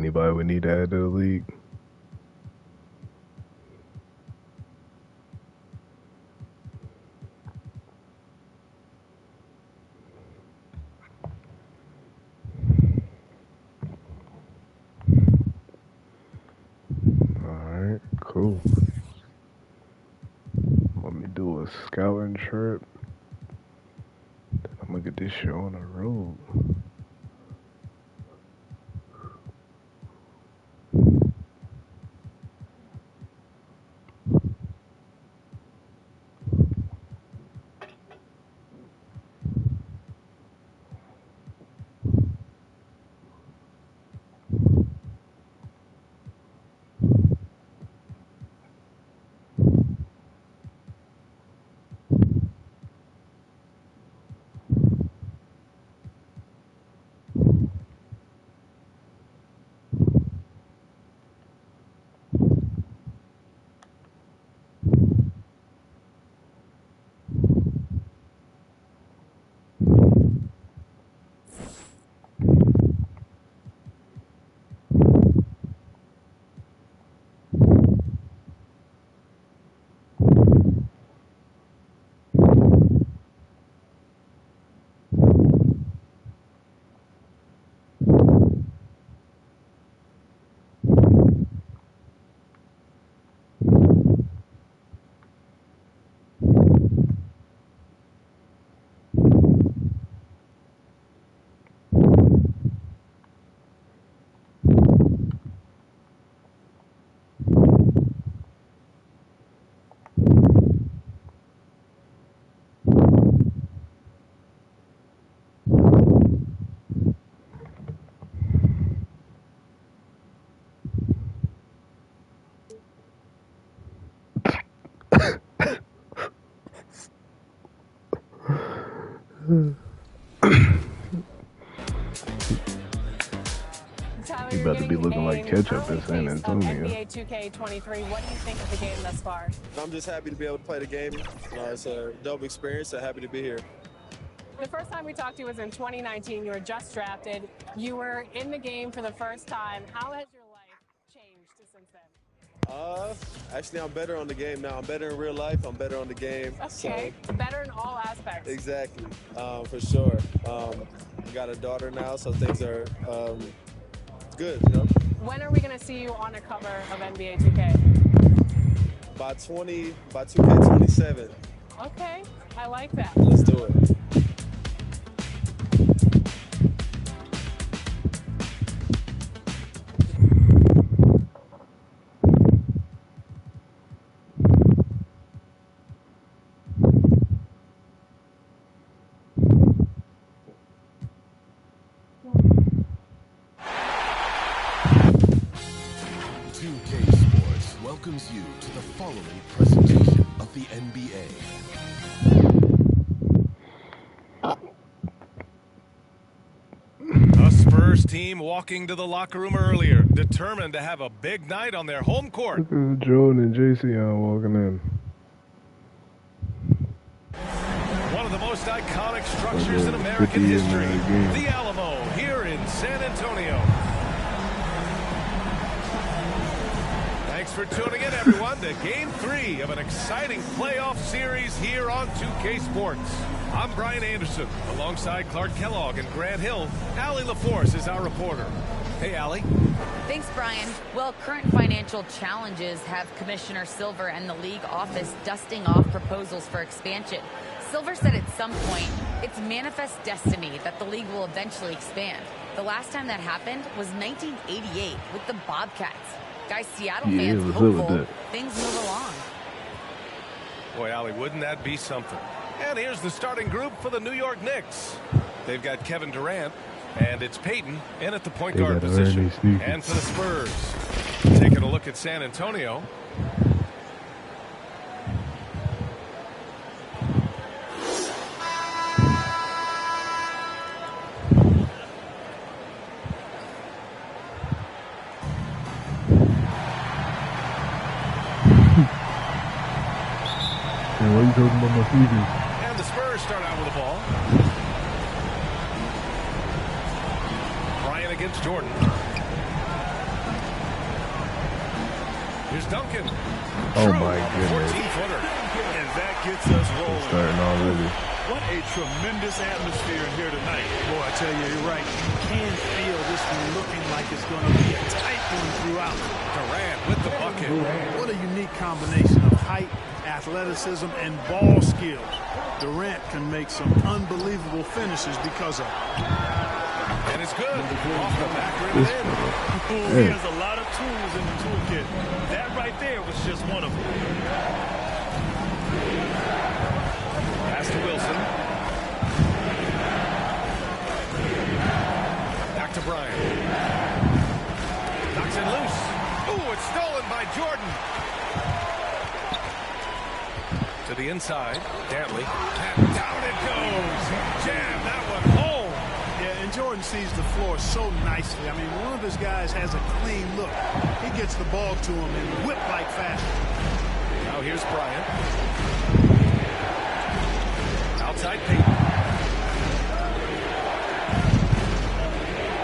anybody would need to add to the league. Alright, cool. Let me do a scouting trip. Then I'm gonna get this shit on the road. You about to be looking like ketchup in San Antonio. NBA 2K23, what do you think of the game thus far? I'm just happy to be able to play the game. It's a dope experience, so happy to be here. The first time we talked to you was in 2019. You were just drafted. You were in the game for the first time. How has your life changed since then? Actually, I'm better on the game now. I'm better in real life. I'm better on the game. Okay, so better in all aspects. Exactly, for sure. Got a daughter now, so things are good, you know. When are we going to see you on a cover of NBA 2K? By 2K27. Okay, I like that. Let's do it. Welcomes you to the following presentation of the NBA. A Spurs team walking to the locker room earlier, determined to have a big night on their home court. Look at Jordan and JC walking in. One of the most iconic structures in American history, the Alamo, here in San Antonio. Thanks for tuning in, everyone, to Game 3 of an exciting playoff series here on 2K Sports. I'm Brian Anderson, alongside Clark Kellogg and Grant Hill. Allie LaForce is our reporter. Hey, Allie. Thanks, Brian. Well, current financial challenges have Commissioner Silver and the league office dusting off proposals for expansion. Silver said at some point, it's manifest destiny that the league will eventually expand. The last time that happened was 1988 with the Bobcats. Guys, Seattle fans hopeful things move along. Boy, Allie, wouldn't that be something? And here's the starting group for the New York Knicks. They've got Kevin Durant, and it's Peyton in at the point guard position. And for the Spurs, taking a look at San Antonio. What are you talking about my TV? And the Spurs start out with the ball. Bryant against Jordan. Here's Duncan. Oh my goodness. 14-footer. And that gets us rolling. Starting already. What a tremendous atmosphere in here tonight. Boy, I tell you, you're right. You can feel this one looking like it's going to be a tight one throughout. Durant with the bucket. What a unique combination of height, athleticism, and ball skills. Durant can make some unbelievable finishes because of it. And it's good. Off the back rim and in. He has a lot of tools in the toolkit. That right there was just one of them. Pass to Wilson. Back to Bryant. Knocks it loose. Ooh, it's stolen by Jordan. To the inside. Dantley. And down it goes. Jam that one home. Yeah, and Jordan sees the floor so nicely. I mean, one of his guys has a clean look. He gets the ball to him in whip-like fashion. Now here's Bryant. Outside Payton.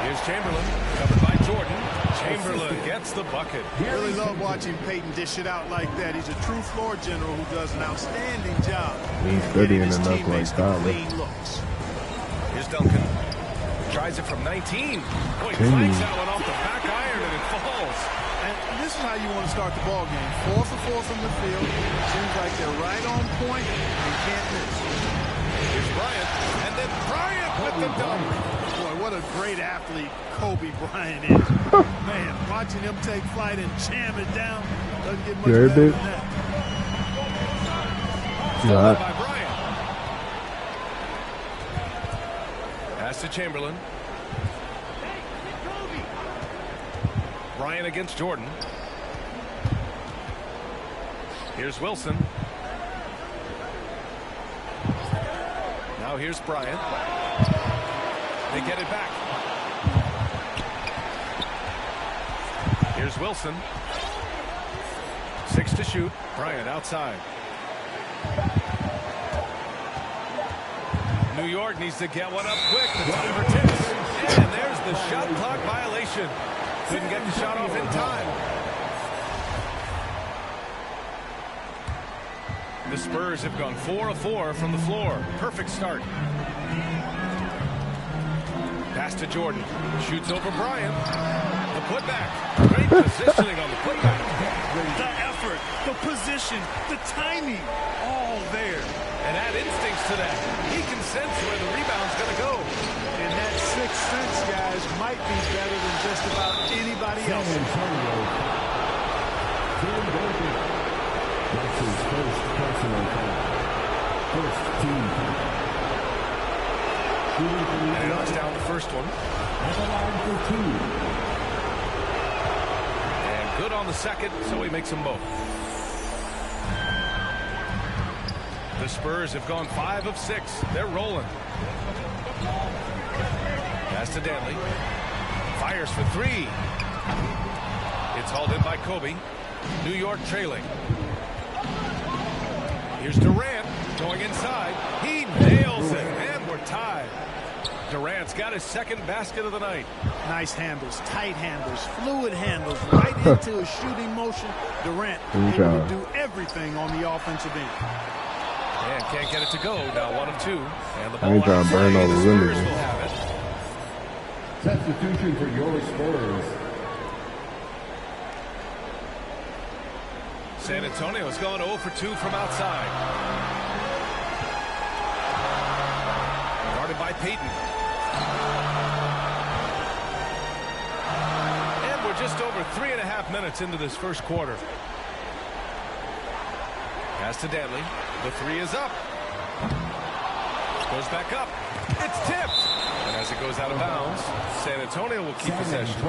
Here's Chamberlain. Covered by Jordan. Chamberlain gets the bucket. Really love watching Payton dish it out like that. He's a true floor general who does an outstanding job. He's studying enough like Tyler. Clean looks. Here's Duncan. Tries it from 19. Boy, flanks that one off the back iron and it falls. And this is how you want to start the ball game. 4 for 4 from the field. Seems like they're right on point and can't miss. Here's Bryant. And then Bryant with the dunk. Boy, what a great athlete Kobe Bryant is. Man, watching him take flight and jam it down doesn't get much better than that. Stolen by Bryant. Pass to Chamberlain. Bryant against Jordan. Here's Wilson. Now here's Bryant. They get it back. Here's Wilson. 6 to shoot. Bryant outside. New York needs to get one up quick. The timer ticks. And there's the shot clock violation. Couldn't get the shot off in time. The Spurs have gone 4 of 4 from the floor. Perfect start. Pass to Jordan. Shoots over Bryant. The putback. Great positioning on the putback. The effort, the position, the timing, all there. And add instincts to that. He can sense where the rebound's going to go. And that sixth sense, guys, might be better than just about anybody else. That's his first personal foul. First team foul. And he knocks down the first one. And good on the second, so he makes them both. The Spurs have gone 5 of 6. They're rolling. Pass to Dantley. Fires for 3. It's hauled in by Kobe. New York trailing. Here's Durant going inside. He nails it, and we're tied. Durant's got his second basket of the night. Nice handles, tight handles, fluid handles, right into a shooting motion. Durant able to do everything on the offensive end. And can't get it to go. Now 1 of 2. And the ball ain't trying to burn all the Spurs windows. will have it. Substitution for your Spurs. San Antonio's gone 0 for 2 from outside. Guarded by Payton. And we're just over 3.5 minutes into this first quarter. Pass to Dantley. The 3 is up. Goes back up. It's tipped. And as it goes out of bounds, San Antonio will keep possession.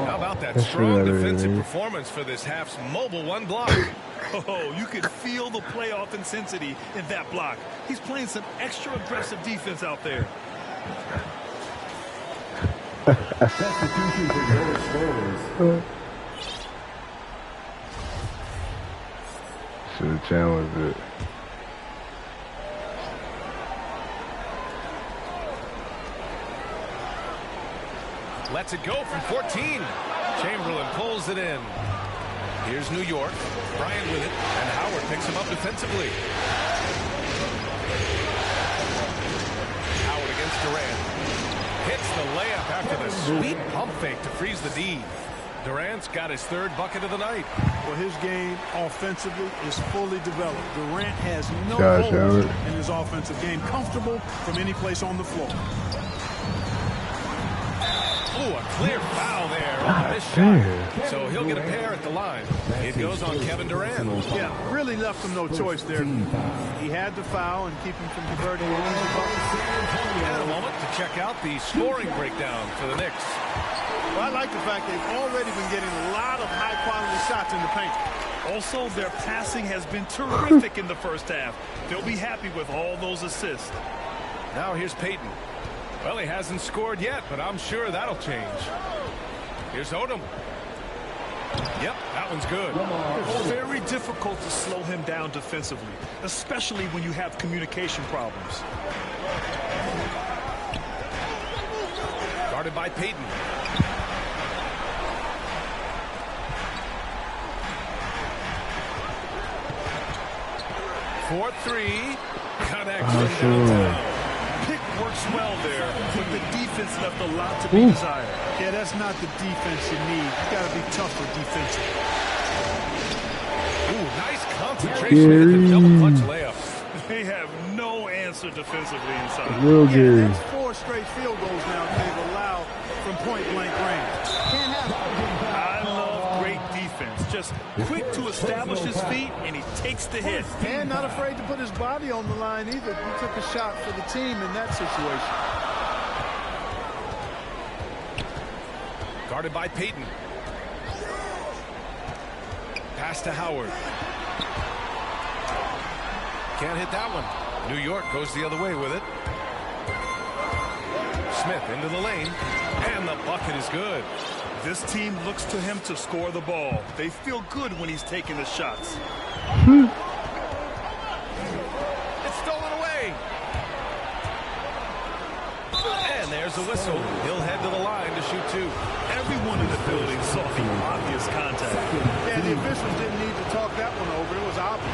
How about that strong defensive performance for this half's mobile 1 block? Oh, you could feel the playoff intensity in that block. He's playing some extra aggressive defense out there. Substitution for your Spurs. Should have challenged it. Lets it go from 14. Chamberlain pulls it in. Here's New York. Bryant with it, and Howard picks him up defensively. Howard against Durant. Hits the layup after the sweet pump fake to freeze the D. Durant's got his third bucket of the night. Well, his game offensively is fully developed. Durant has no Josh holes Howard. in his offensive game. Comfortable from any place on the floor. Oh, a clear foul there on this shot. So he'll get a pair at the line. It goes on Kevin Durant. Yeah, really left him no choice there. He had to foul and keep him from converting an easy bucket. And a moment to check out the scoring breakdown for the Knicks. Well, I like the fact they've already been getting a lot of high-quality shots in the paint. Also, their passing has been terrific in the first half. They'll be happy with all those assists. Now here's Payton. Well, he hasn't scored yet, but I'm sure that'll change. Here's Odom. Yep, that one's good. It's very difficult to slow him down defensively, especially when you have communication problems. Guarded by Payton. For three. Connection downtown. Pick works well there, but the defense left a lot to be desired. Yeah, that's not the defense you need. You got to be tougher defensively. Ooh, nice concentration with the double clutch layup. They have no answer defensively inside. Real Yeah, Gary. that's 4 straight field goals now they've allowed from point-blank range. Can't have it. I love great defense. Just quick to establish his feet, and he takes the hit. And not afraid to put his body on the line either. He took a shot for the team in that situation. Guarded by Payton. Pass to Howard. Can't hit that one. New York goes the other way with it. Smith into the lane. And the bucket is good. This team looks to him to score the ball. They feel good when he's taking the shots. It's stolen away. And there's a whistle. He'll head to the line to shoot two. Everyone in the building saw the obvious contact. Yeah, the officials didn't need to talk that one over. It was obvious.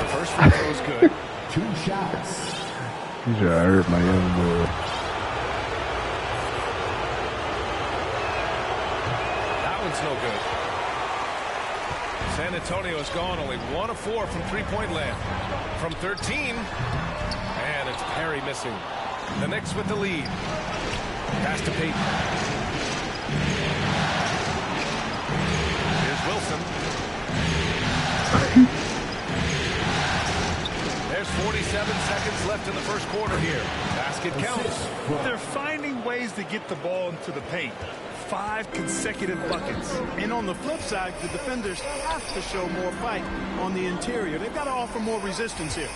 The first free throw is good. 2 shots. You should have hurt my young boy. That one's no good. San Antonio has gone only 1 of 4 from three-point land. From 13. And it's Perry missing. The Knicks with the lead. Pass to Payton. Here's Wilson. There's 47 seconds left in the first quarter here. Basket counts. They're finding ways to get the ball into the paint. 5 consecutive buckets. And on the flip side, the defenders have to show more fight on the interior. They've got to offer more resistance here.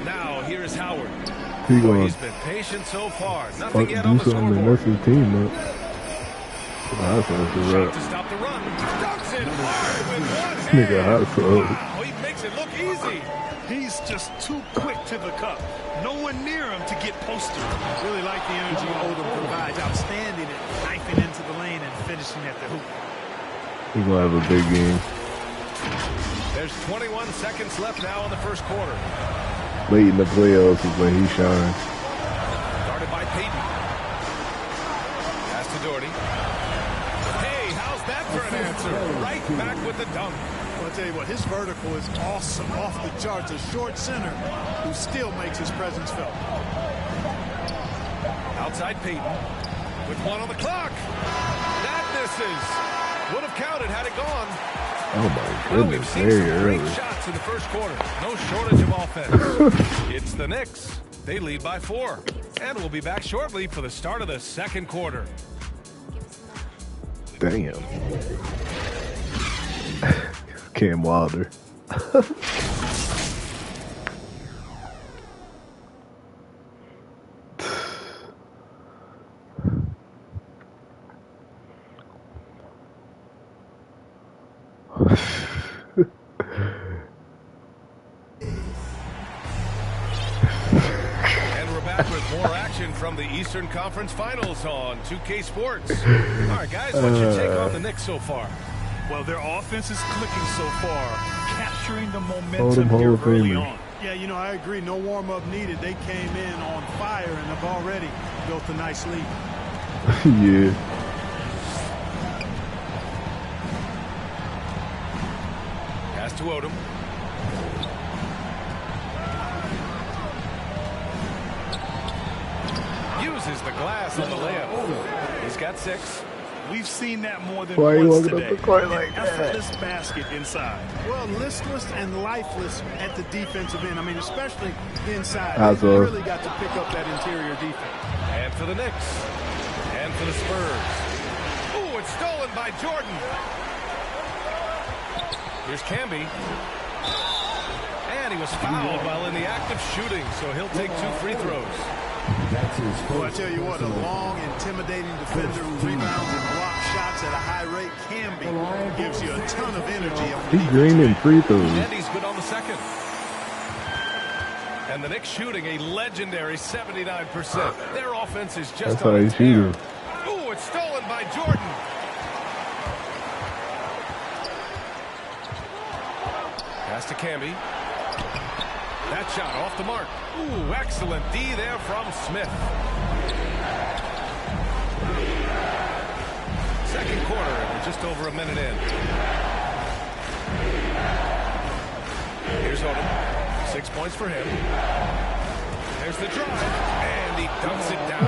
Now here's Howard. He's been patient so far. Nothing yet do on the something. scoreboard. That's his team, man. That's Shot to stop the run. Dunks it hard with one hand. Nigga, hot sauce. Wow, he makes it look easy. He's just too quick to the cup. No one near him to get posted. Really like the energy Odom provides. Outstanding at knifing into the lane and finishing at the hoop. He's gonna have a big game. There's 21 seconds left now in the first quarter. Late in the playoffs is when he shines. Guarded by Payton. Pass to Doherty. Hey, how's that for an answer? Right back with the dunk. Well, I'll tell you what, his vertical is awesome, off the charts. A short center who still makes his presence felt. Outside Payton with 1 on the clock. That misses. Would have counted had it gone. Oh my Well, we've goodness, seen very some great early. shots in the first quarter. No shortage of offense. It's the Knicks. They lead by 4. And we'll be back shortly for the start of the second quarter. Damn. Cam Wilder. More action from the Eastern Conference Finals on 2K Sports. All right, guys, what's your take on the Knicks so far? Well, their offense is clicking so far, capturing the momentum here early on. Yeah, you know, I agree. No warm-up needed. They came in on fire and have already built a nice lead. Yeah. Pass to Odom. Uses the glass on the layup. He's got 6. We've seen that more than Why once you today. up the court like that? Effortless basket inside. Well, listless and lifeless at the defensive end. I mean, especially inside. They really got to pick up that interior defense. And for the Knicks. And for the Spurs. Ooh, it's stolen by Jordan. Here's Camby. And he was fouled while in the act of shooting, so he'll take 2 free throws. Well, I tell you what, a long, intimidating defender who rebounds and blocks shots at a high rate can be. Gives you a ton of energy. He's green in free throws. And he's good on the second. And the Knicks shooting a legendary 79%. Their offense is just That's how they shoot. Ooh, it's stolen by Jordan. Pass to Camby. That shot off the mark. Ooh, excellent D there from Smith. Second quarter, and we're just over a minute in. Here's Odom. 6 points for him. There's the drive, and he dumps it down.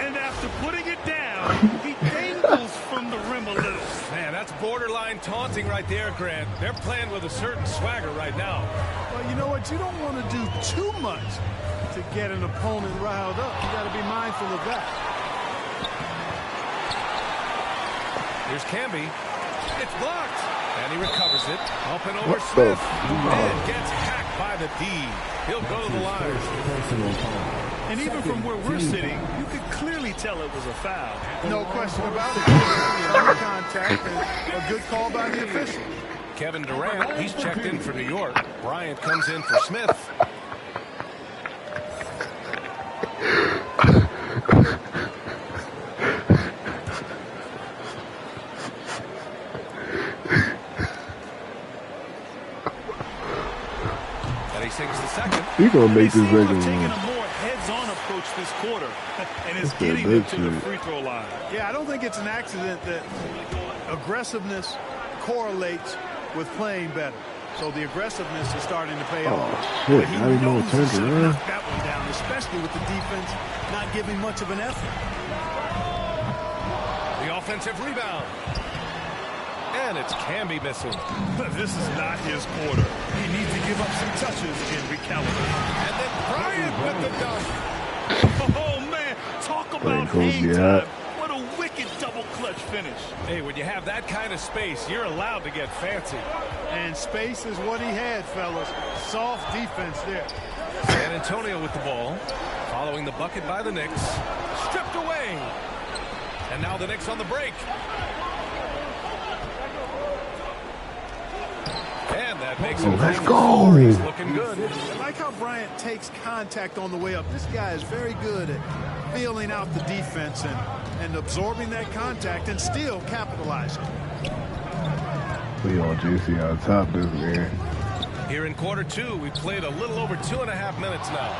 And after putting it down, he dangles from the rim a little. Man, that's borderline taunting right there, Grant. They're playing with a certain swagger right now. Well, you know what? You don't want to do too much to get an opponent riled up. You got to be mindful of that. Here's Camby. It's blocked. And he recovers it. Up and over Smith. And gets hacked by the D. He'll go to the line. And even from where we're sitting, you could clearly tell it was a foul. No question about it. No contact and a good call by the official. Kevin Durant, he's checked in for New York. Bryant comes in for Smith. And he sinks the second. He's going to make this taking second a one. more heads-on approach this quarter and is getting them to the free throw line. Yeah, I don't think it's an accident that aggressiveness correlates with playing better. So the aggressiveness is starting to pay off. Oh, shit. I didn't know it turned around. Knock that one down, especially with the defense not giving much of an effort. The offensive rebound. And it's Camby missing. This is not his quarter. He needs to give up some touches and recalibrate. And then Bryant with the dunk. Oh, man. Talk about hang time. What a wicked double clutch finish. Hey, when you have that kind of space, you're allowed to get fancy. And space is what he had, fellas. Soft defense there. San Antonio with the ball. Following the bucket by the Knicks. Stripped away. And now the Knicks on the break. And that makes it. Let's go. He's looking good. I like how Bryant takes contact on the way up. This guy is very good at feeling out the defense and absorbing that contact and still capitalizing. We on JC on top this man. Here in quarter 2, we played a little over 2.5 minutes now.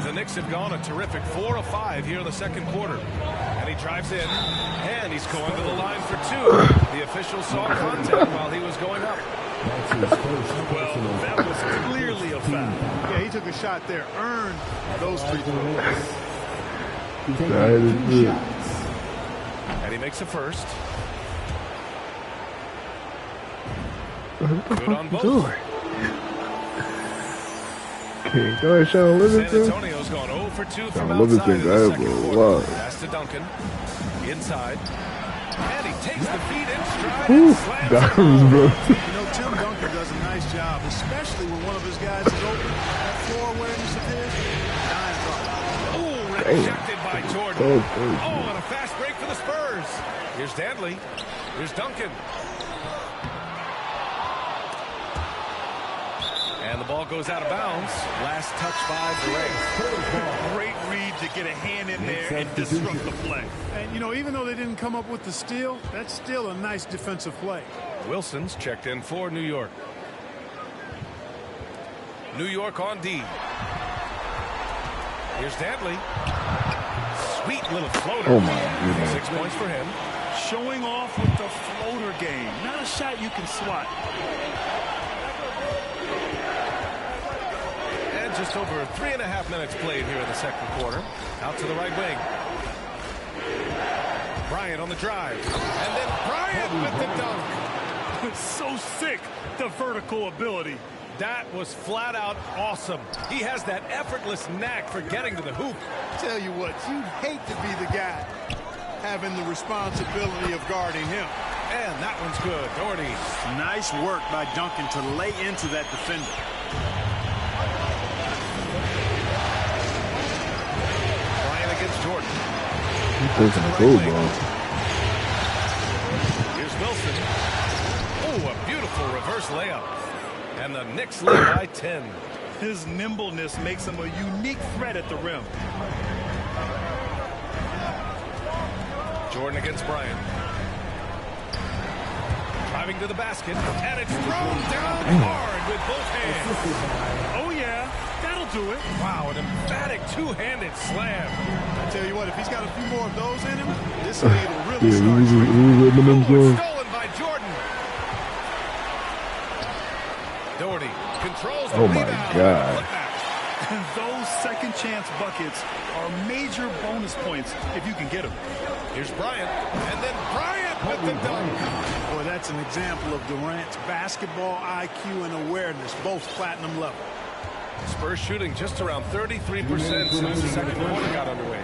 The Knicks have gone a terrific 4 of 5 here in the second quarter. And he drives in, and he's going to the line for 2. The official saw contact while he was going up. Well, that was clearly a foul. Yeah, he took a shot there, earned those free throws. That is good. And he makes a first. What the Good fuck on you both. doing? Okay, go ahead, Sean San Livingston. Antonio's gone 0 for 2 from Sean outside Livingston in the got second it, quarter. wow. Pass to Duncan. Inside. And he takes the feet in stride Ooh, and slams that it was home. rough. You know, Tim Duncan does a nice job, especially when one of his guys is open. That floor awareness of his, dimes off. Ooh, rejected by Jordan. Oh, and a fast break for the Spurs. Here's Dantley. Here's Duncan. And the ball goes out of bounds. Last touch by Durant. Great read to get a hand in there and disrupt the play. And, you know, even though they didn't come up with the steal, that's still a nice defensive play. Wilson's checked in for New York. New York on D. Here's Dantley. Sweet little floater. Oh, my goodness. 6 points for him. Showing off with the floater game. Not a shot you can swat. And just over 3.5 minutes played here in the second quarter. Out to the right wing. Bryant on the drive. And then Bryant with the dunk. It's so sick, the vertical ability. That was flat out awesome. He has that effortless knack for getting to the hoop. Tell you what, you'd hate to be the guy having the responsibility of guarding him. And that one's good. Doherty. Nice work by Duncan to lay into that defender. Bryant against Jordan. He's taking the goal ball. Here's Wilson. Oh, a beautiful reverse layup. And the Knicks lead by 10. His nimbleness makes him a unique threat at the rim. Jordan against Bryant. Driving to the basket. And it's thrown down hard with both hands. Oh, yeah. That'll do it. Wow, an emphatic two-handed slam. I tell you what, if he's got a few more of those in him, this lead will really Stolen by Jordan. Doherty controls the Oh, my rebound. God. And those second chance buckets are major bonus points if you can get them. Here's Bryant. And then Bryant with the dunk. Boy, that's an example of Durant's basketball IQ and awareness, both platinum level. Spurs shooting just around 33% since the second quarter got underway.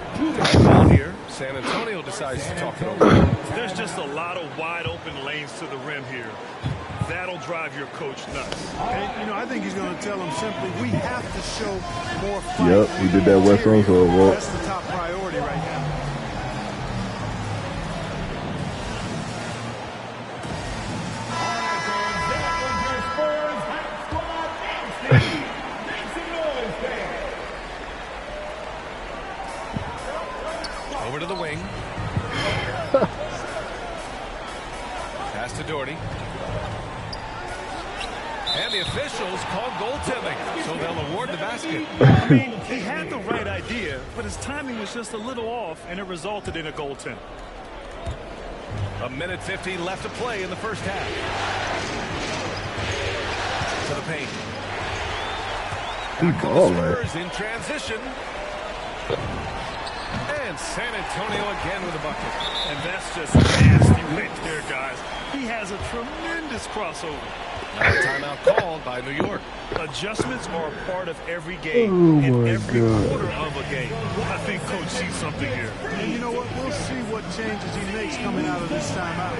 Ball here. San Antonio decides to talk it over. There's just a lot of wide open lanes to the rim here. That'll drive your coach nuts. And, you know, I think he's going to tell him simply, we have to show more fight. Yep, he did that West Coast so well. That's the top priority right now. Over to the wing. Pass to Doherty. And the officials call goaltending, so they'll award the basket. I mean, he had the right idea, but his timing was just a little off, and it resulted in a goaltend. 1:50 left to play in the first half. To the paint. Good ball, man. Spurs in transition. And San Antonio again with a bucket. And that's just nasty right there, guys. He has a tremendous crossover. Now a timeout called by New York. Adjustments are a part of every game. Oh, in my every God. quarter of a game. I think Coach sees something here. And you know what? We'll see what changes he makes coming out of this timeout.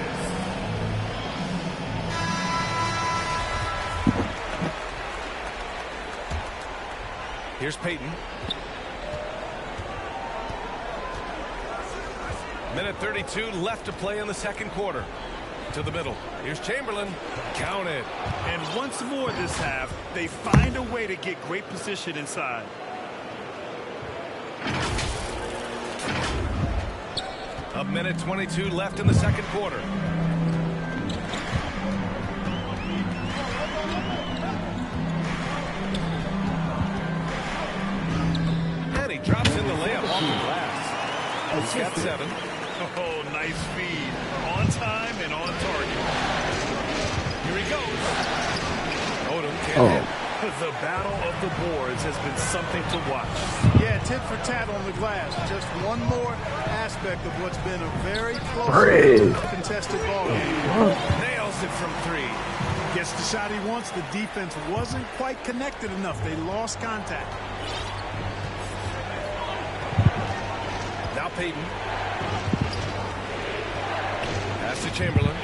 Here's Peyton. 1:32 left to play in the second quarter. To the middle. Here's Chamberlain. Count it. And once more this half, they find a way to get great position inside. A 1:22 left in the second quarter. And he drops in the layup off the glass. He's got 7. Oh, nice feed. On time and on target. Here he goes. Odom can't hit. The battle of the boards has been something to watch. Yeah, tit for tat on the glass. Just one more aspect of what's been a very close contested ball game. Nails it from 3. Gets the shot he wants. The defense wasn't quite connected enough. They lost contact. Now Peyton. Pass to Chamberlain.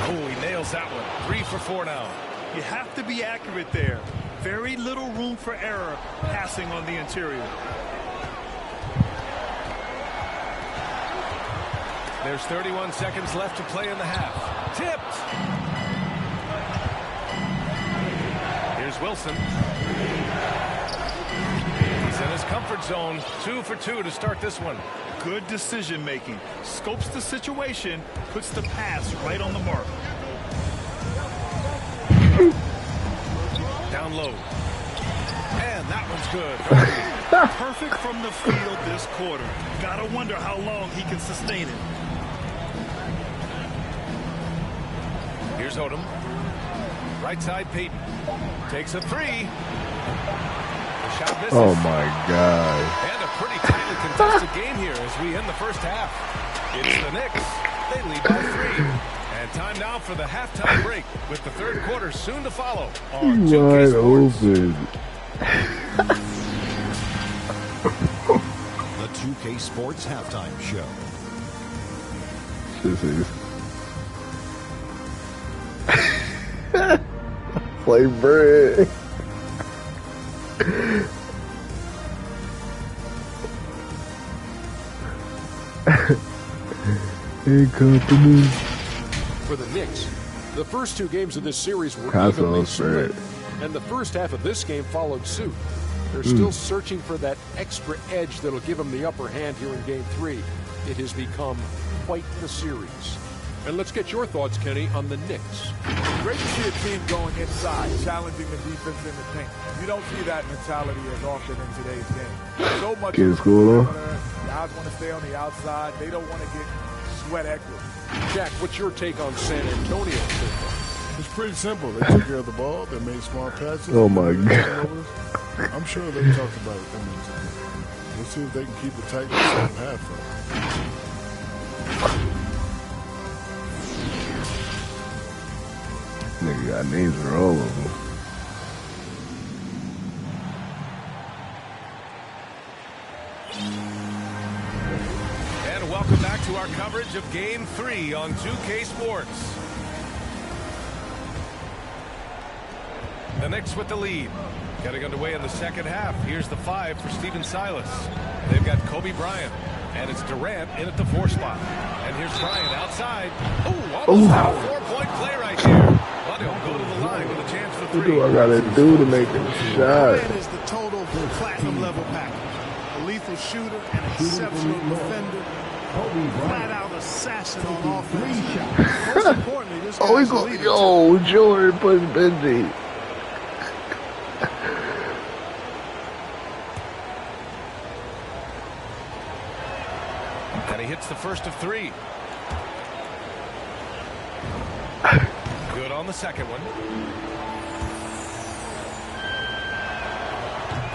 Oh, he nails that one. 3 for 4 now. You have to be accurate there. Very little room for error passing on the interior. There's 31 seconds left to play in the half. Tipped. Here's Wilson. He's in his comfort zone. 2 for 2 to start this one. Good decision making. Scopes the situation, puts the pass right on the mark. Down low. And that one's good. Perfect from the field this quarter. Gotta wonder how long he can sustain it. Here's Odom. Right side, Peyton. Takes a 3. The shot misses. Oh, my God. And a pretty tightly contested game here as we end the first half. It's the Knicks. They lead by 3. And time now for the halftime break with the third quarter soon to follow on 2K Sports. Open. The 2K Sports Halftime Show. Sissies. Play bread. Hey, company. For the Knicks, the first 2 games of this series were Cosmos, evenly split, right. and the first half of this game followed suit. They're still searching for that extra edge that'll give them the upper hand here in Game 3. It has become quite the series. And let's get your thoughts, Kenny, on the Knicks. Great to see a team going inside, challenging the defense in the paint. You don't see that mentality as often in today's game. So much Get school on. guys want to stay on the outside. They don't want to get sweat equity. Jack, what's your take on San Antonio? It's pretty simple. They took care of the ball. They made smart passes. Oh, my God. I'm sure they talked about it. We'll see if they can keep it tight in the second half. Nigga got names for all of them. And welcome back to our coverage of Game 3 on 2K Sports. The Knicks with the lead. Getting underway in the second half. Here's the 5 for Stephen Silas. They've got Kobe Bryant. And it's Durant in at the 4 spot. And here's Bryant outside. Oh, almost a 4-point play right here. But he'll go to the line with a chance for 3. What do I gotta do to make a shot? Bryant is the total platinum level package. A lethal shooter, an exceptional defender, flat out assassin on offense. Most importantly, this guy's He's going, yo, Jordan puts Benji. And he hits the first of 3. Good on the second one.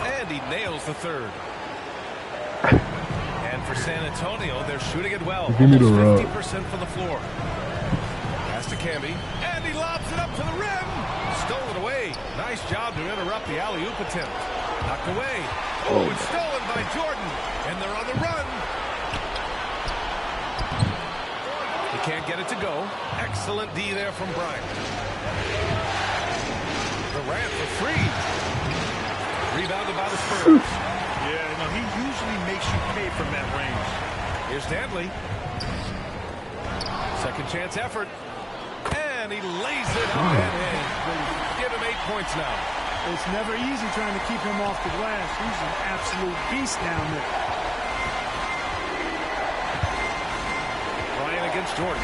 And he nails the third. And for San Antonio, they're shooting it well. Give me the Almost rock. 50% from the floor. Pass to Camby. And he lobs it up to the rim. Stolen away. Nice job to interrupt the alley-oop attempt. Knocked away. Oh, it's stolen by Jordan. And they're on the run. He can't get it to go. Excellent D there from Bryant. Durant for 3. Rebounded by the Spurs. Yeah, no, he usually makes you pay from that range. Here's Dantley. Second chance effort. And he lays it up and in. Give him 8 points now. It's never easy trying to keep him off the glass. He's an absolute beast down there. Bryant against Jordan.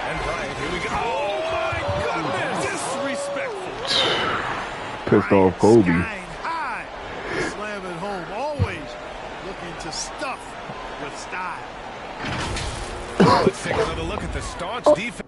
And Bryant, here we go. Oh, my goodness. Disrespectful. Pissed off Kobe. High. Slam it home. Always looking to stuff with style. Let's take another look at the staunch defense.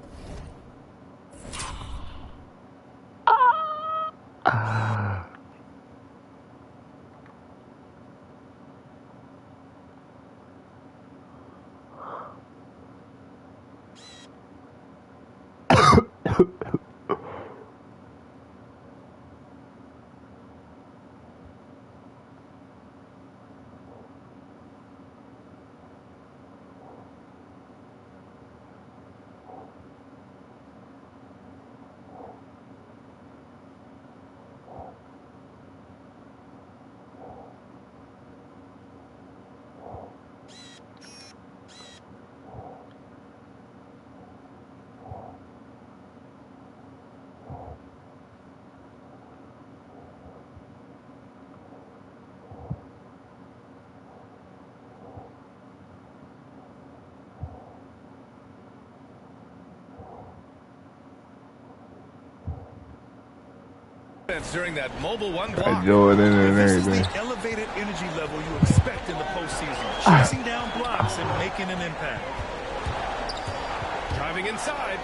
during that mobile one block. I Jordan and This is everything. the elevated energy level you expect in the postseason. Chasing down blocks and making an impact. Driving inside.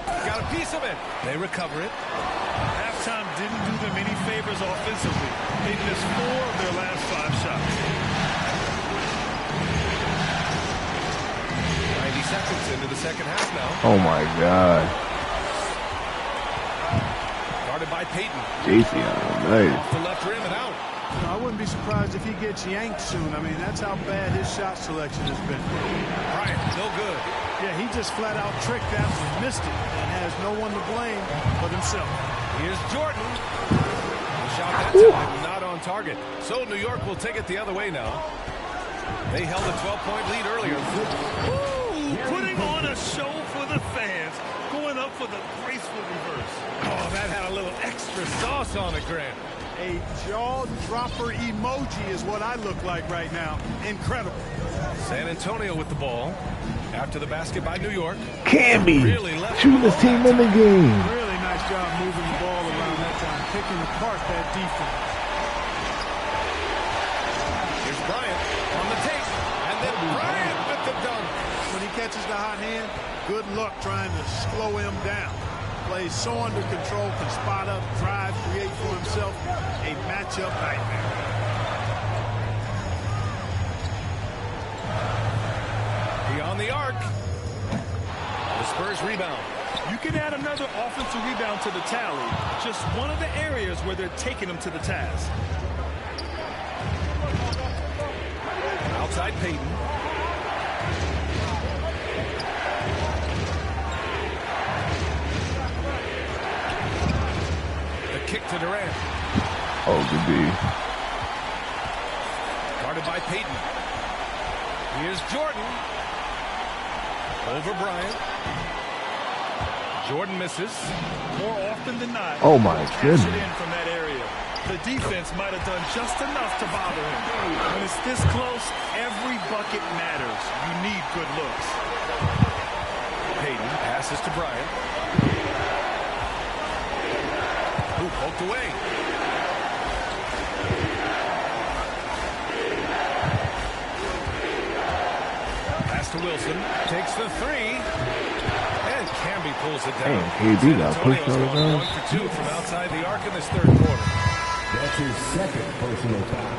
Got a piece of it. They recover it. Halftime didn't do them any favors offensively. They missed 4 of their last 5 shots. 90 seconds into the second half now. Oh my God. Guarded by Peyton. JC, nice. Off the left rim and out. I wouldn't be surprised if he gets yanked soon. I mean, that's how bad his shot selection has been. Bryant, no good. Yeah, he just flat out tricked that one, missed it, and has no one to blame but himself. Here's Jordan. The shot that time, not on target. So New York will take it the other way now. They held a 12-point lead earlier. Woo! Putting on a show for the fans. Going up for the graceful reverse. Oh, that had a little extra sauce on it, Grant. A jaw-dropper emoji is what I look like right now. Incredible. San Antonio with the ball. After the basket by New York. Camby, really shooting team in the game. Really nice job moving the ball around that time, picking apart that defense. Here's Bryant on the take. And then Bryant with the dunk. When he catches the hot hand, good luck trying to slow him down. Plays so under control, can spot up, drive, create for himself a matchup nightmare. Beyond the arc. The Spurs rebound. You can add another offensive rebound to the tally. Just one of the areas where they're taking them to the task. Outside Peyton. The kick to Durant. Oh, good D. Guarded by Peyton. Here's Jordan. Over Bryant. Jordan misses. More often than not. Oh my goodness. Cash it in from that area. The defense might have done just enough to bother him. When it's this close, every bucket matters. You need good looks. Peyton passes to Bryant. Who poked away. Pass to Wilson. Takes the 3. And Camby pulls it down. Damn, KD got pushed out of bounds. 1 for 2 from outside the arc in this third quarter. That's his second personal foul.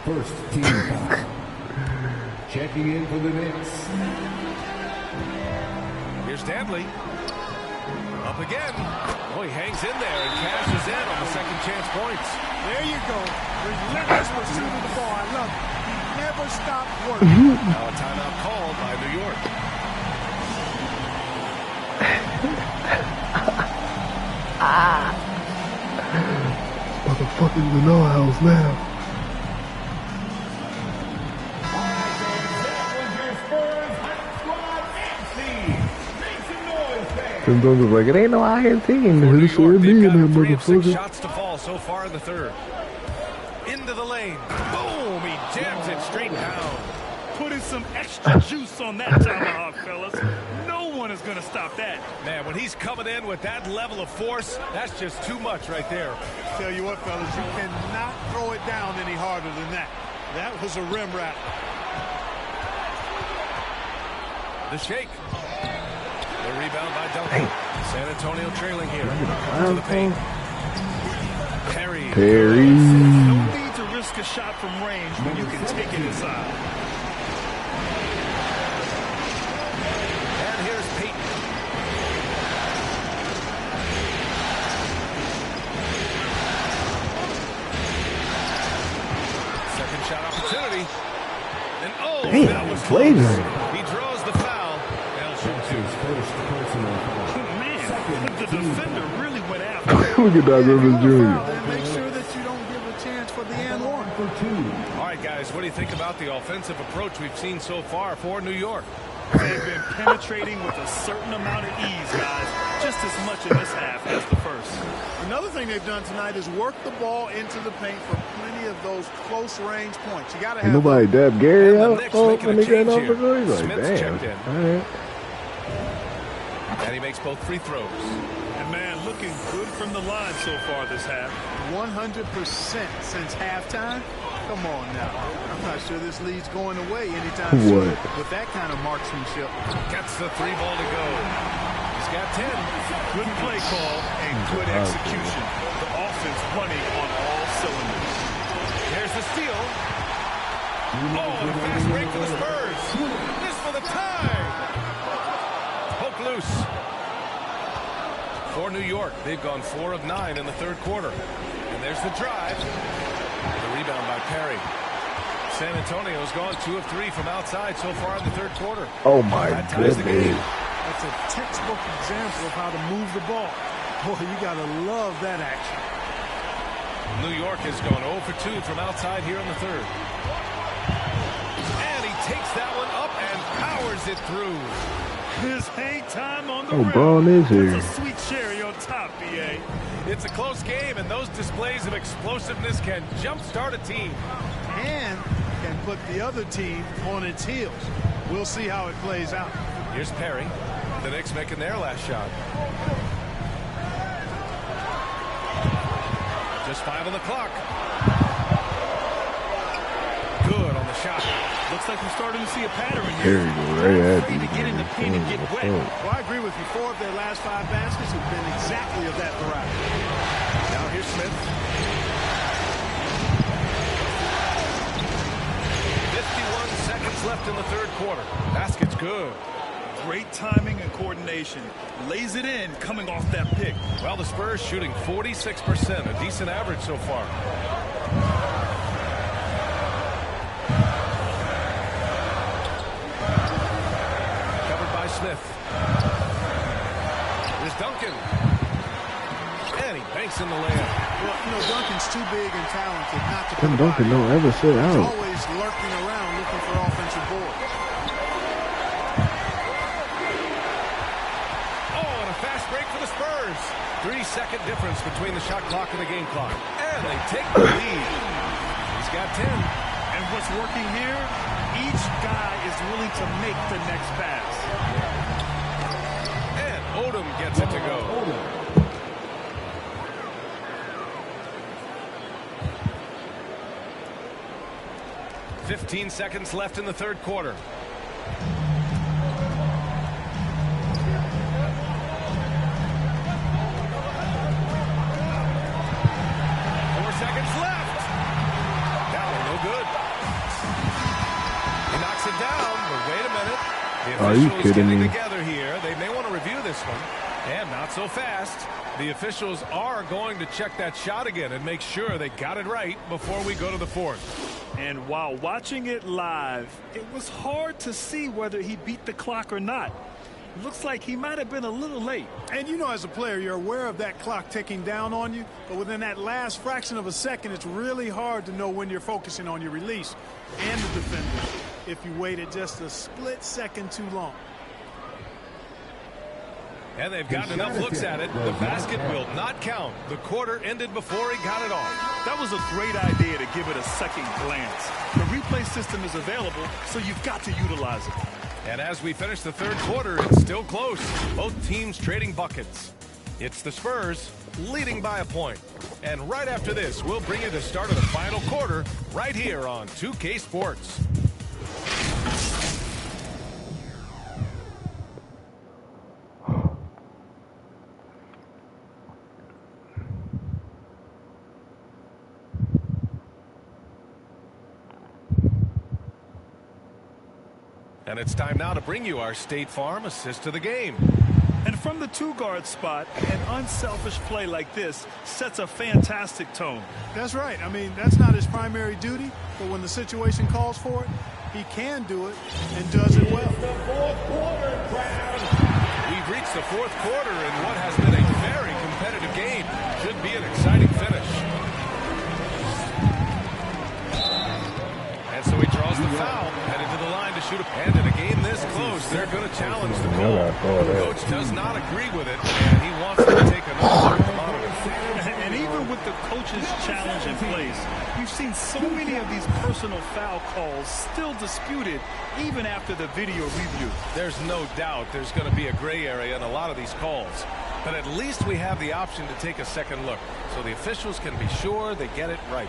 First team foul. Checking in for the Knicks. Here's Danley. Up again. Oh, he hangs in there and cashes in on the second chance points. There you go. Relentless pursuit of the ball. I love it. He never stopped working. Now a timeout called by New York. Motherfuckers in our house now. Tim Jones was like, it ain't no iron team. New It's York, they've got 3 of 6 motherfucker. shots to fall so far in the third. Into the lane. Boom! He jams it straight down. Putting some extra juice on that tomahawk, fellas. No one is going to stop that. Man, when he's coming in with that level of force, that's just too much right there. Tell you what, fellas, you cannot throw it down any harder than that. That was a rim wrap. The shake. The rebound by Duncan. San Antonio trailing here. To the paint. Perry. No need to risk a shot from range when you can take it inside. And here's Peyton. Second shot opportunity. And oh, Damn, that was flagrant. close. He draws the foul. They'll shoot 2. Man, the defender really went after. Look at that Rivers Jr. Then make sure that you don't give a chance for the and one. All right, guys, what do you think about the offensive approach we've seen so far for New York? They've been penetrating with a certain amount of ease, guys. Just as much in this half as the first. Another thing they've done tonight is work the ball into the paint for plenty of those close range points. You got to have Nobody dabbed Gary And the out Knicks when making a they got change off here. the floor. He's like, Smith's checked damn. in. All right. And he makes both free throws. And Man, looking good from the line so far this half. 100% since halftime. Come on now. I'm not sure this lead's going away anytime soon with that kind of marksmanship. Gets the 3 ball to go. He's got 10. Good play call and good execution. The offense running on all cylinders. Here's the steal. Oh, and a fast break for the Spurs. This for the tie. Poke loose. For New York, they've gone 4 of 9 in the third quarter. And there's the drive. The rebound by Perry. San Antonio's gone 2 of 3 from outside so far in the third quarter. Oh my goodness. That's a textbook example of how to move the ball. Boy, you got to love that action. New York has gone 0 for 2 from outside here in the third. And he takes that one up and powers it through. His hang time on the Braun is here. That's a sweet cherry on top, BA. It's a close game, and those displays of explosiveness can jumpstart a team. And can put the other team on its heels. We'll see how it plays out. Here's Perry. The Knicks making their last shot. Just 5 on the clock. Good on the shot. Looks like we're starting to see a pattern here. There you go, right at Free to get in the paint and get wet. Well, I agree with you. 4 of their last 5 baskets have been exactly of that variety. Now here's Smith. 51 seconds left in the third quarter. Basket's good. Great timing and coordination. Lays it in coming off that pick. Well, the Spurs shooting 46%, a decent average so far. Covered by Smith. Here's Duncan. And he banks in the layup. Well, you know, Duncan's too big and talented not to put Duncan don't ever sit out. He's always lurking around looking for offensive boards. Fast break for the Spurs. 3-second difference between the shot clock and the game clock. And they take the lead. He's got 10. And what's working here, each guy is willing to make the next pass. And Odom gets it to go. 15 seconds left in the third quarter. Are you kidding me? Together here. They may want to review this one. And not so fast. The officials are going to check that shot again and make sure they got it right before we go to the fourth. And while watching it live, it was hard to see whether he beat the clock or not. Looks like he might have been a little late. And you know, as a player, you're aware of that clock ticking down on you. But within that last fraction of a second, it's really hard to know when you're focusing on your release and the defender if you waited just a split second too long. And they've gotten enough looks at it. The basket will not count. The quarter ended before he got it off. That was a great idea to give it a second glance. The replay system is available, so you've got to utilize it. And as we finish the third quarter, it's still close. Both teams trading buckets. It's the Spurs leading by a point. And right after this, we'll bring you the start of the final quarter right here on 2K Sports. And it's time now to bring you our State Farm assist to the game. And from the two-guard spot, an unselfish play like this sets a fantastic tone. That's right. I mean, that's not his primary duty, but when the situation calls for it, he can do it and does it well. We've reached the fourth quarter in what has been a very competitive game. Should be an exciting finish. And so he draws the foul, headed to the line to shoot a and in a game this close, they're going to challenge the call. The coach does not agree with it, and he wants to take another look at the monitor. And even with the coach's challenge in place, you've seen so many of these personal foul calls still disputed even after the video review. There's no doubt there's going to be a gray area in a lot of these calls. But at least we have the option to take a second look, so the officials can be sure they get it right.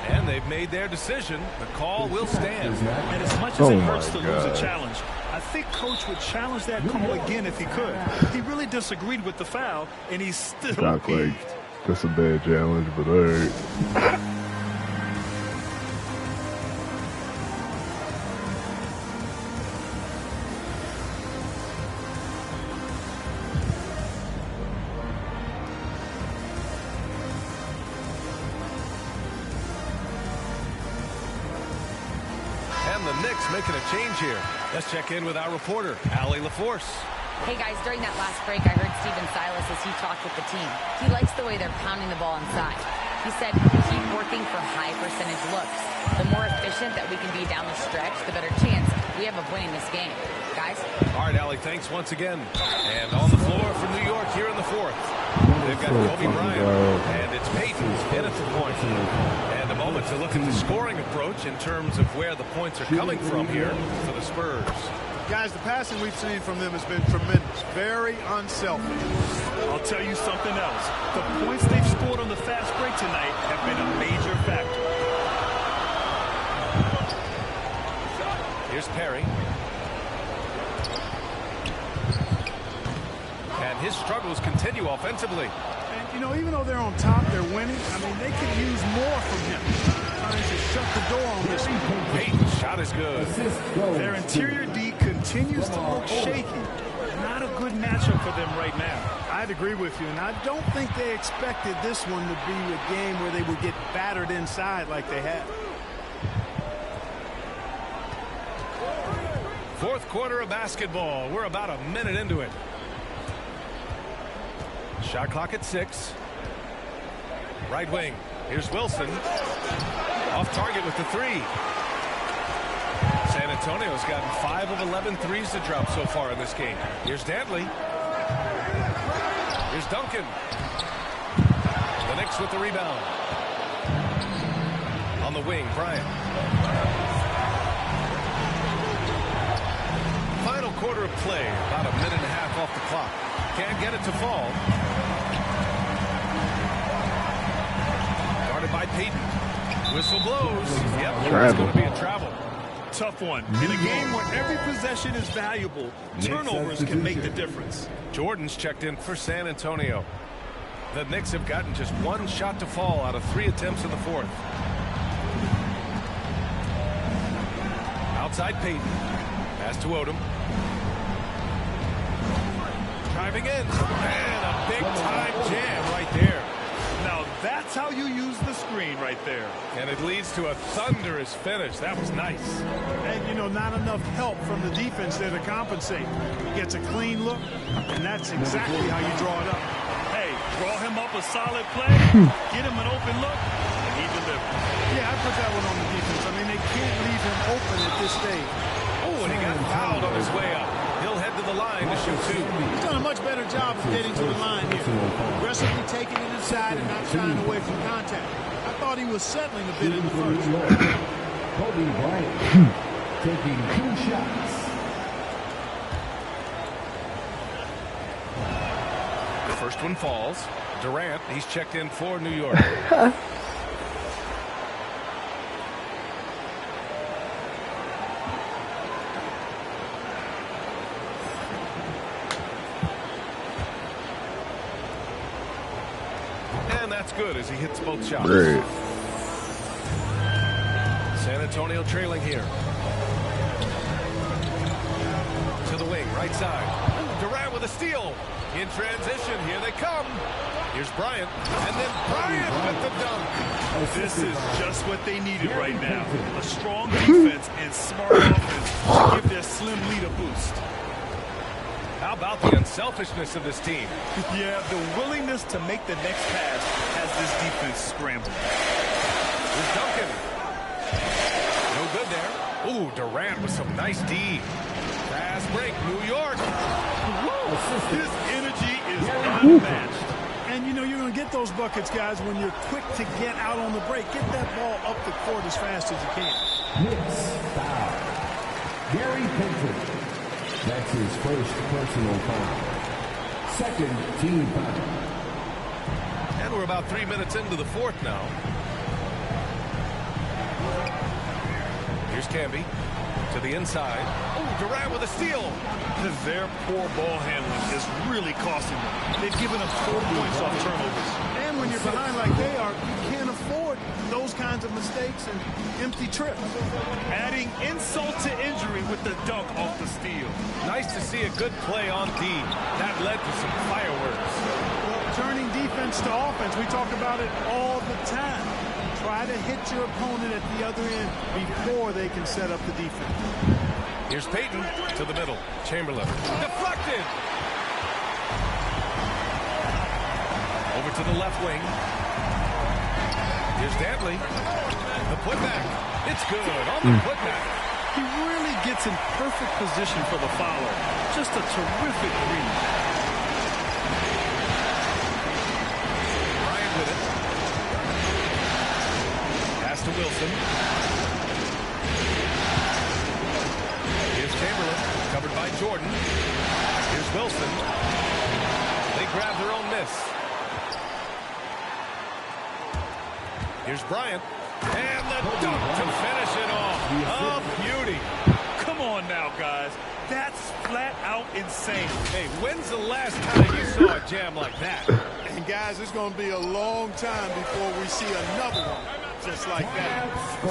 And they've made their decision. The call will stand. And as much as it hurts to lose a challenge, I think Coach would challenge that call again if he could. He really disagreed with the foul, and he's still Not like that's a bad challenge, but all right. The Knicks making a change here. Let's check in with our reporter, Allie LaForce. Hey guys, during that last break, I heard Stephen Silas as he talked with the team. He likes the way they're pounding the ball inside. He said, keep working for high percentage looks. The more efficient that we can be down the stretch, the better chance we have of winning this game. Guys? All right, Allie, thanks once again. And on the floor for New York here in the fourth. They've got Kobe Bryant, and it's Peyton in at the point. And a moment to look at the scoring approach in terms of where the points are coming from here for the Spurs. Guys, the passing we've seen from them has been tremendous. Very unselfish. I'll tell you something else. The points they've scored on the fast break tonight have been a major factor. Here's Perry. And his struggles continue offensively. And, you know, even though they're on top, they're winning. I mean, they could use more from him. Trying to shut the door on this one. Peyton's shot is good. Their interior D continues to look shaky. Not a good matchup for them right now. I'd agree with you, and I don't think they expected this one to be a game where they would get battered inside like they have. Fourth quarter of basketball. We're about a minute into it. Shot clock at 6. Right wing. Here's Wilson. Off target with the 3. San Antonio's gotten 5 of 11 threes to drop so far in this game. Here's Dantley. Here's Duncan. The Knicks with the rebound. On the wing, Bryant. Final quarter of play. About a minute and a half off the clock. Can't get it to fall. Guarded by Peyton. Whistle blows. Yep, it's going to be a travel. Tough one. In a game where every possession is valuable, turnovers can make the difference. Jordan's checked in for San Antonio. The Knicks have gotten just 1 shot to fall out of 3 attempts in the fourth. Outside Peyton. Pass to Odom. Driving in. And a big-time jam right there. Now that's how you use the screen right there. And it leads to a thunderous finish. That was nice. And, you know, not enough help from the defense there to compensate. He gets a clean look, and that's exactly how you draw it up. Hey, draw him up a solid play, get him an open look, and he delivers. Yeah, I put that one on the defense. I mean, they can't leave him open at this stage. Oh, and he got fouled on his way up. He'll head to the line to shoot 2. He's done a much better job of getting to the line here. Aggressively taking it inside and not shying away from contact. I thought he was settling a bit in the first. Kobe Bryant taking 2 shots. The first one falls. Durant, he's checked in for New York. That's good as he hits both shots. Great. San Antonio trailing here. To the wing, right side. Durant with a steal. In transition, here they come. Here's Bryant. And then Bryant with the dunk. This is just what they needed right now. A strong defense and smart offense to give their slim lead a boost. How about the unselfishness of this team? Yeah, the willingness to make the next pass has this defense scrambling. Here's Duncan. No good there. Ooh, Durant with some nice D. Fast break, New York. His energy is unmatched. And, you know, you're going to get those buckets, guys, when you're quick to get out on the break. Get that ball up the court as fast as you can. Knicks foul. Gary Payton. That's his first personal foul. Second team foul. And we're about 3 minutes into the fourth now. Here's Camby to the inside. Oh, Durant with a steal. Their poor ball handling is really costing them. They've given up 4 points off turnovers. And when you're behind like they are, you can't afford those kinds of mistakes and empty trips. Adding insult to injury with the dunk off the steal. Nice to see a good play on D. That led to some fireworks. Well, turning defense to offense, we talk about it all the time. Try to hit your opponent at the other end before they can set up the defense. Here's Payton to the middle. Chamberlain deflected. Over to the left wing. Here's Dantley. The putback. It's good on the putback. He really gets in perfect position for the follow. Just a terrific read. Bryant with it. Pass to Wilson. Here's Chamberlain, covered by Jordan. Here's Wilson. They grab their own miss. Here's Bryant. And the dunk to finish it off. A beauty. Come on now, guys. That's flat out insane. Hey, when's the last time you saw a jam like that? And guys, it's going to be a long time before we see another one just like that.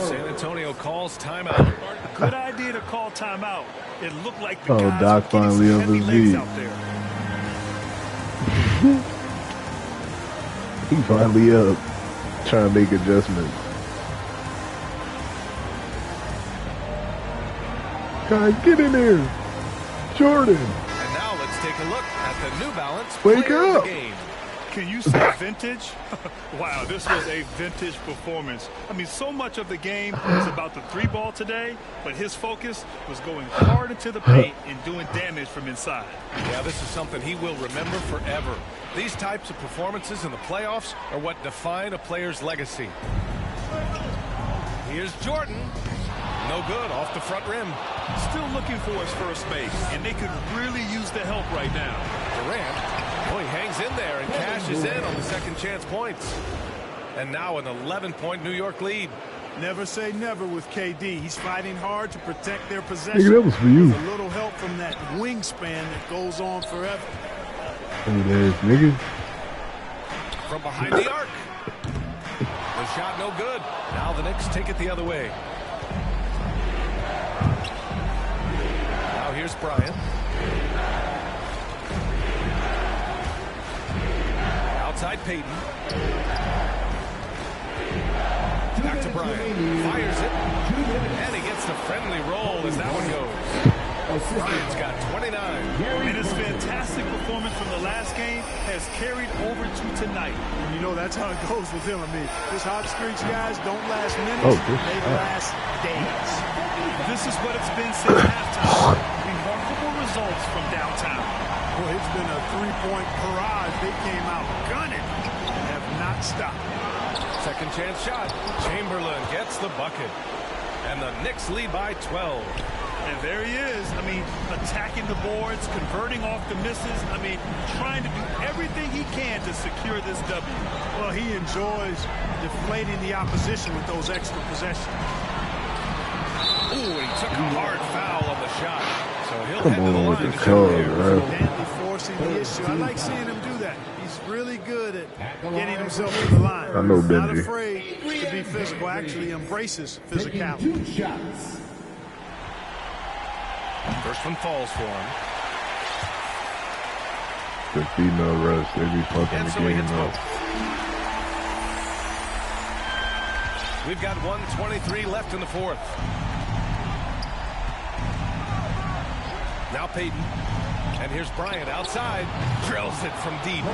San Antonio calls timeout. Good idea to call timeout. It looked like the guys Doc were finally getting up some his heavy legs feet. out there. He finally up, trying to make adjustments. Guys, get in there, Jordan. And now let's take a look at the New Balance Wake player of up. the game. Can you say vintage? Wow, this was a vintage performance. I mean, so much of the game was about the 3-ball today, but his focus was going hard into the paint and doing damage from inside. Yeah, this is something he will remember forever. These types of performances in the playoffs are what define a player's legacy. Here's Jordan. No good, off the front rim. Still looking for his first base, and they could really use the help right now. Durant, oh, he hangs in there and cashes in on the second chance points. And now an 11-point New York lead. Never say never with KD. He's fighting hard to protect their possession. Nigga, that was for you. With a little help from that wingspan that goes on forever. Look at that, nigga. From behind the arc. The shot no good. Now the Knicks take it the other way. Now here's Bryant. Outside Payton. Back to Bryant. Fires it. And he gets the friendly roll as that one goes. Bryant's got 29. And his fantastic performance from the last game has carried over to tonight. You know, that's how it goes with him. I mean, his hot streaks, guys, don't last minutes. They last days. This is what it's been since halftime. Remarkable results from downtown. Boy, it's been a three-point barrage. They came out gunning and have not stopped. Second chance shot. Chamberlain gets the bucket. And the Knicks lead by 12. And there he is. I mean, attacking the boards, converting off the misses. I mean, trying to do everything he can to secure this W. Well, he enjoys deflating the opposition with those extra possessions. Ooh, he took a hard foul on the shot. So he'll Come head to the on with line the to shoot call, here. bro. Dantley forcing the issue. I like seeing him do that. He's really good at getting himself to the line. I know Not Benji. afraid to be physical. Actually embraces physicality. 2 shots. First one falls for him. The female rush, they be fucking And the so he game hits up. both. We've got 1:23 left in the fourth. Now Payton. And here's Bryant outside. Drills it from deep.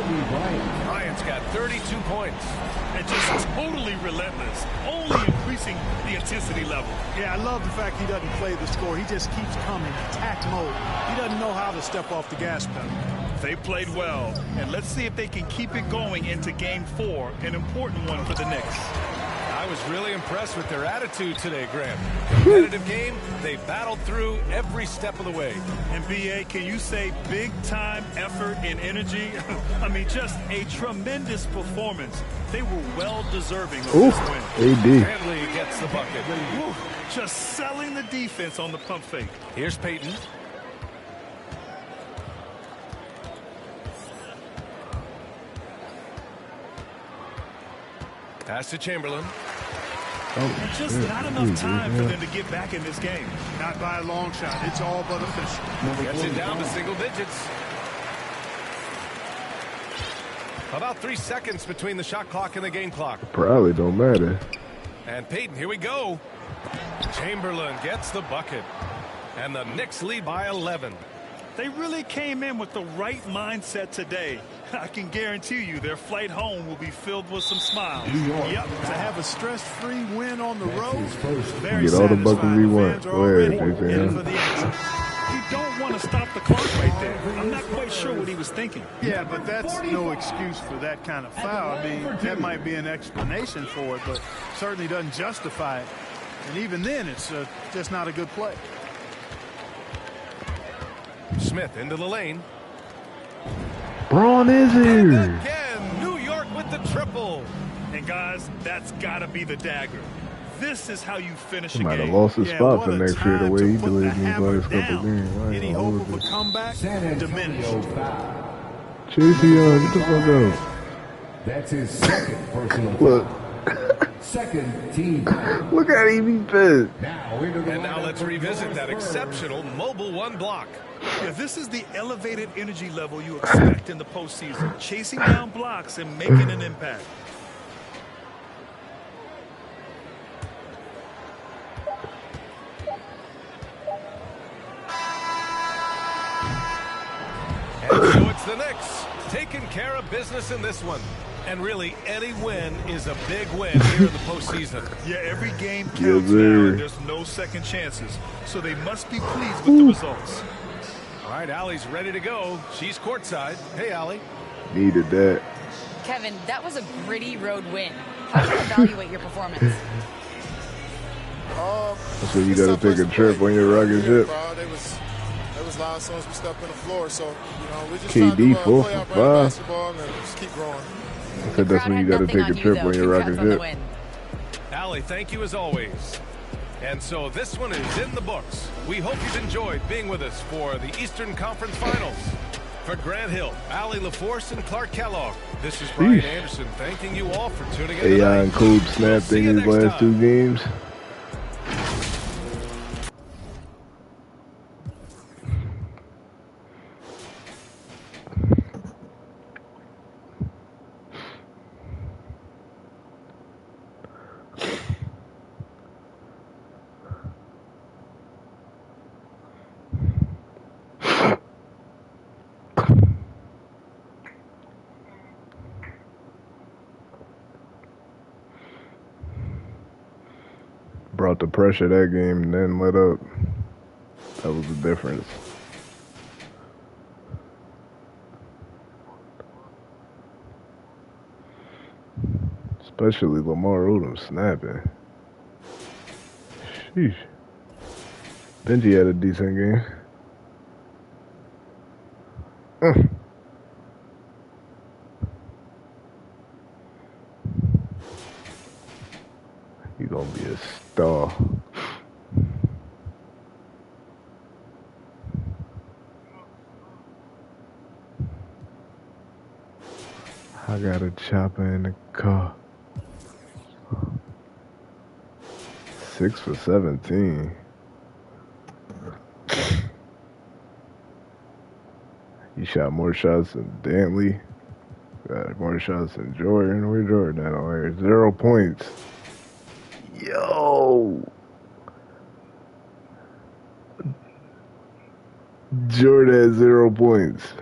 Bryant's got 32 points. And just totally relentless. Only increasing the intensity level. Yeah, I love the fact he doesn't play the score. He just keeps coming, attack mode. He doesn't know how to step off the gas pedal. They played well. And let's see if they can keep it going into Game 4, an important one for the Knicks. I was really impressed with their attitude today, Graham. Competitive game, they battled through every step of the way. And B.A., can you say big-time effort and energy? I mean, just a tremendous performance. They were well-deserving of this win. AD. Hanley gets the bucket. Woo, just selling the defense on the pump fake. Here's Peyton. Pass to Chamberlain. Just not enough time for them to get back in this game. Not by a long shot. It's all but official. Gets it down to single digits. About 3 seconds between the shot clock and the game clock. Probably don't matter. And Peyton, here we go. Chamberlain gets the bucket. And the Knicks lead by 11. They really came in with the right mindset today. I can guarantee you their flight home will be filled with some smiles. Yep, to have a stress-free win on the road, very get all the buckets we want. Go ahead, You don't want to stop the clock right there. I'm not quite sure what he was thinking. Yeah, but that's no excuse for that kind of foul. I mean, that might be an explanation for it, but certainly doesn't justify it. And even then, it's just not a good play. Smith into the lane. Braun is here. Again, New York with the triple. And guys, that's got to be the dagger. This is how you finish a He might game. have lost his spot for next year the way he delayed these last couple of games. Any hope of a comeback diminished. Chasey, get the fuck out. That's his second personal Look. Second team. Look at him, he pissed. And now let's revisit that exceptional mobile one block. Yeah, this is the elevated energy level you expect in the postseason. Chasing down blocks and making an impact. And so it's the Knicks taking care of business in this one. And really, any win is a big win here in the postseason. Yeah, every game counts now, and there's no second chances. So they must be pleased with the results. All right, Allie's ready to go. She's courtside. Hey, Allie. Needed that. Kevin, that was a gritty road win. How do you evaluate your performance? So you got to take a trip on your rocket ship. They was loud as soon as we stepped on the floor. So, we're just KD trying to 4 play our for brand 5. basketball and just keep growing. I said that's when you got to take a trip on your rocket ship. Allie, thank you as always. And so this one is in the books. We hope you've enjoyed being with us for the Eastern Conference Finals. For Grant Hill, Allie LaForce, and Clark Kellogg, this is Brian Anderson thanking you all for tuning in tonight. AI and Code snapped in his last 2 games. Brought the pressure that game and then let up. That was the difference. Especially Lamar Odom snapping. Sheesh. Benji had a decent game. You're gonna be a star. I got a chopper in the car. 6 for 17. He shot more shots than Dantley. Got more shots than Jordan. Where Jordan at on here? 0 points. Yo! Jordan has 0 points.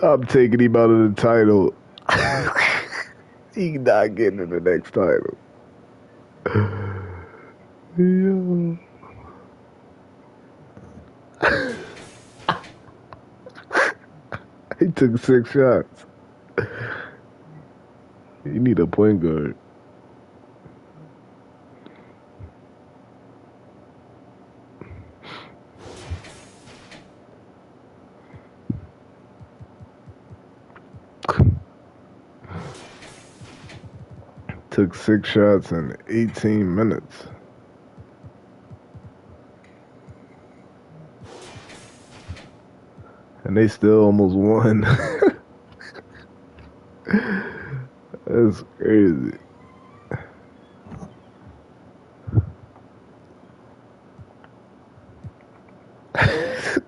I'm taking him out of the title. He not getting in the next title. Yo. He took 6 shots. You need a point guard. Took 6 shots in 18 minutes. And they still almost won. That's crazy.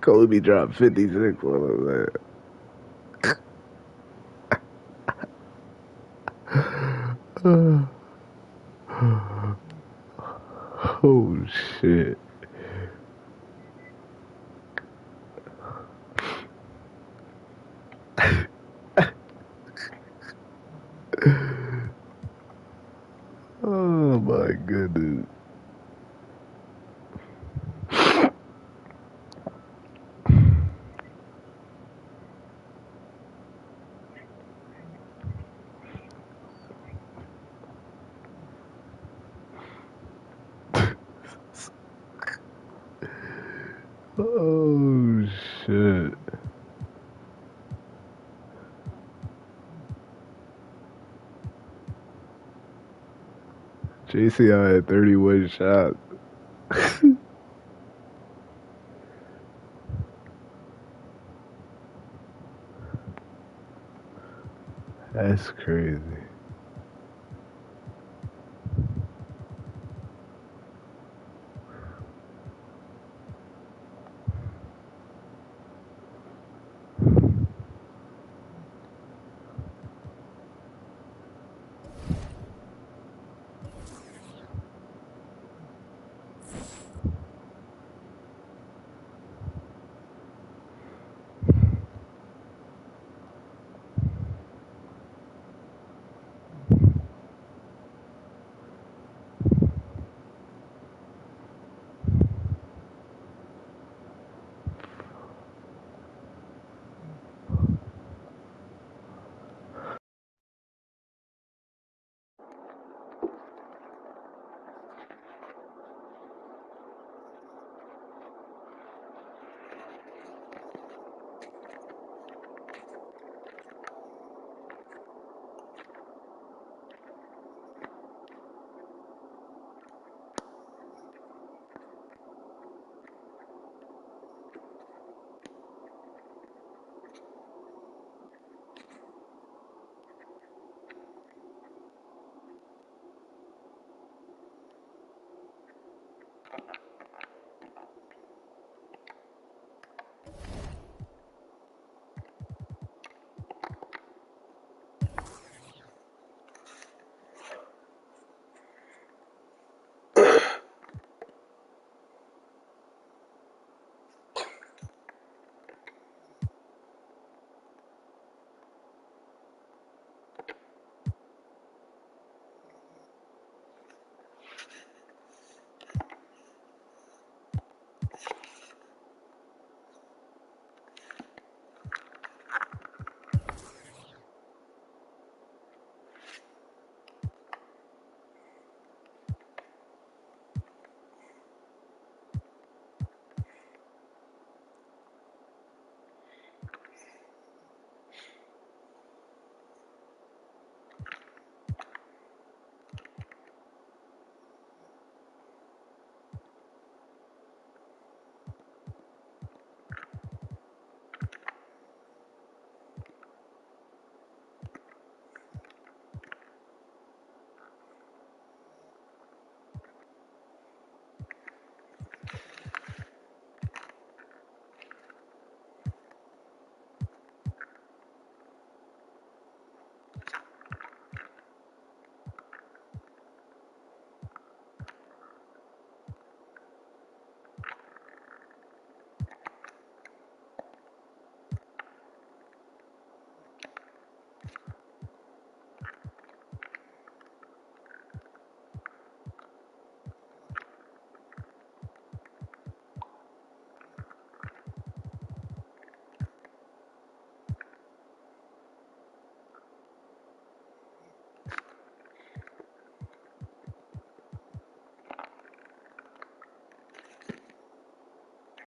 Kobe dropped 56 on that. Oh shit. Oh my goodness. Oh shit. JCI had 31 shots. That's crazy.